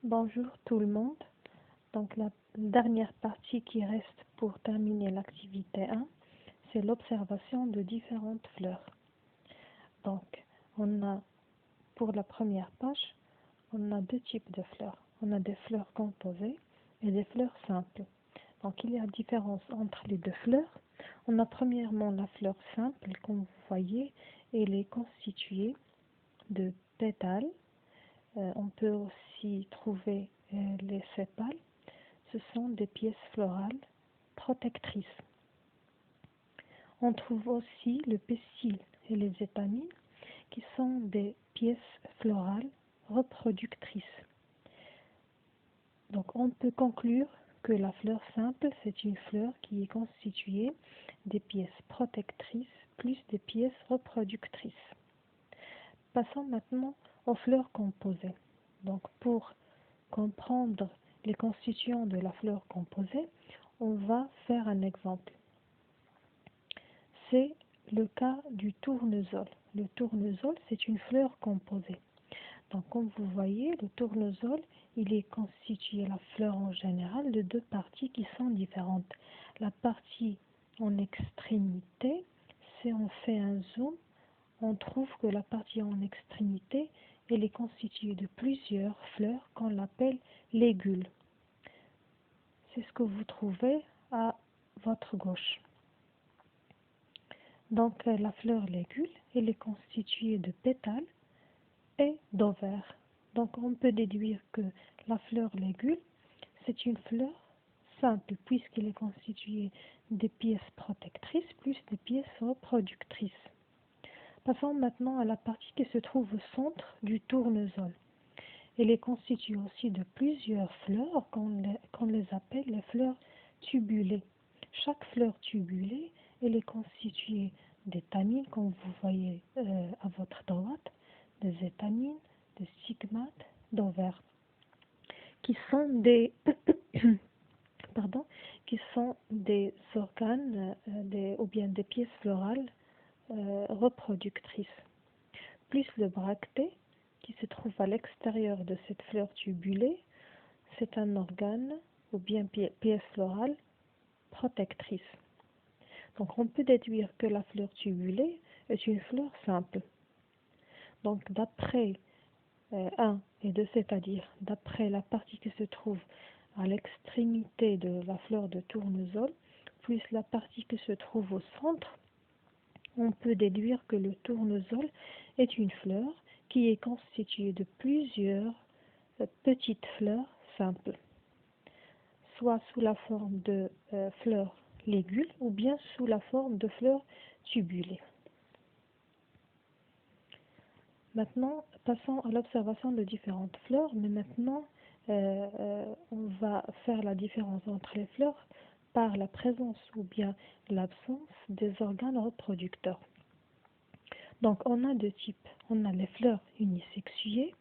Bonjour tout le monde. Donc la dernière partie qui reste pour terminer l'activité 1, c'est l'observation de différentes fleurs. Donc on a pour la première page, on a deux types de fleurs. On a des fleurs composées et des fleurs simples. Donc il y a différence entre les deux fleurs. On a premièrement la fleur simple, comme vous voyez, elle est constituée de pétales. On peut aussi trouver les sépales. Ce sont des pièces florales protectrices. On trouve aussi le pestil et les étamines qui sont des pièces florales reproductrices. Donc on peut conclure que la fleur simple, c'est une fleur qui est constituée des pièces protectrices plus des pièces reproductrices. Passons maintenant aux fleurs composées. Donc pour comprendre les constituants de la fleur composée, on va faire un exemple. C'est le cas du tournesol. Le tournesol, c'est une fleur composée. Donc, comme vous voyez, le tournesol, il est constitué, la fleur en général, de deux parties qui sont différentes. La partie en extrémité, si on fait un zoom, on trouve que la partie en extrémité, elle est constituée de plusieurs fleurs qu'on appelle légules. C'est ce que vous trouvez à votre gauche. Donc la fleur légule, elle est constituée de pétales et d'ovaires. Donc on peut déduire que la fleur légule, c'est une fleur simple puisqu'elle est constituée des pièces protectrices plus des pièces reproductrices. Passons maintenant à la partie qui se trouve au centre du tournesol. Elle est constituée aussi de plusieurs fleurs qu'on les appelle les fleurs tubulées. Chaque fleur tubulée, elle est constituée d'étamines, comme vous voyez à votre droite, des étamines, des stigmates, d'ovaires, qui sont des qui sont des organes ou bien des pièces florales reproductrices, plus le bractée qui se trouve à l'extérieur de cette fleur tubulée, c'est un organe ou bien pièce florale protectrice. Donc on peut déduire que la fleur tubulée est une fleur simple. Donc d'après 1 et 2, c'est-à-dire d'après la partie qui se trouve à l'extrémité de la fleur de tournesol, plus la partie qui se trouve au centre, on peut déduire que le tournesol est une fleur qui est constituée de plusieurs petites fleurs simples, soit sous la forme de fleurs légules ou bien sous la forme de fleurs tubulées. Maintenant, passons à l'observation de différentes fleurs, mais maintenant, on va faire la différence entre les fleurs par la présence ou bien l'absence des organes reproducteurs. Donc, on a deux types. On a les fleurs unisexuées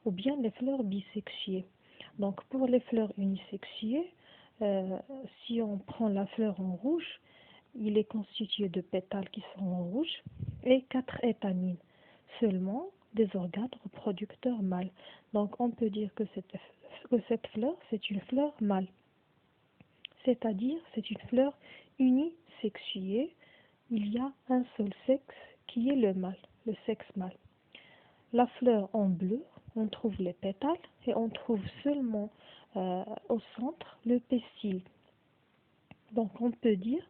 ou bien les fleurs bisexuées. Donc, pour les fleurs unisexuées, si on prend la fleur en rouge, il est constitué de pétales qui sont en rouge et 4 étamines, seulement des organes reproducteurs mâles. Donc, on peut dire que cette fleur, c'est une fleur mâle. C'est-à-dire, c'est une fleur unisexuée. Il y a un seul sexe qui est le mâle, le sexe mâle. La fleur en bleu, on trouve les pétales et on trouve seulement au centre le pestil. Donc on peut dire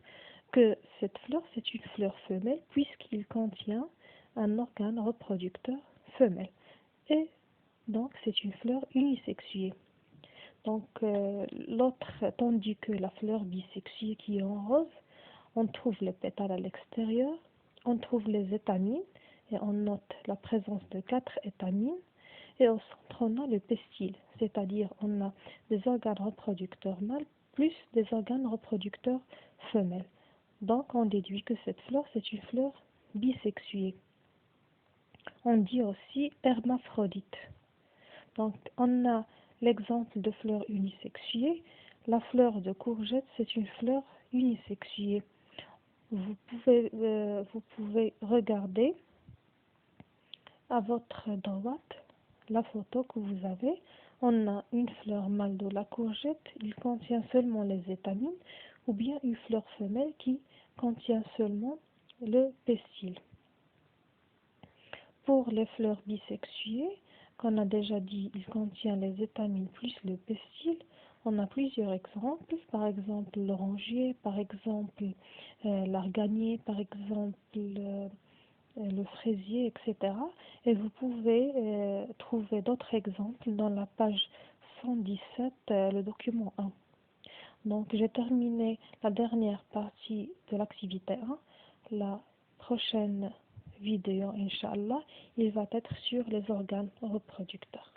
que cette fleur, c'est une fleur femelle puisqu'il contient un organe reproducteur femelle. Et donc c'est une fleur unisexuée. Donc l'autre, tandis que la fleur bisexuée qui est en rose, on trouve les pétales à l'extérieur, on trouve les étamines et on note la présence de 4 étamines et au centre on a le pestil, c'est-à-dire on a des organes reproducteurs mâles plus des organes reproducteurs femelles. Donc on déduit que cette fleur c'est une fleur bisexuée. On dit aussi hermaphrodite. Donc on a l'exemple de fleur unisexuée. La fleur de courgette c'est une fleur unisexuée. Vous pouvez regarder à votre droite la photo que vous avez, on a une fleur mâle de la courgette, il contient seulement les étamines, ou bien une fleur femelle qui contient seulement le pistil. Pour les fleurs bisexuées, qu'on a déjà dit, il contient les étamines plus le pistil. On a plusieurs exemples, par exemple l'oranger, par exemple l'arganier, par exemple le fraisier, etc. Et vous pouvez trouver d'autres exemples dans la page 117, le document 1. Donc j'ai terminé la dernière partie de l'activité 1. La prochaine vidéo, Inch'Allah, il va être sur les organes reproducteurs.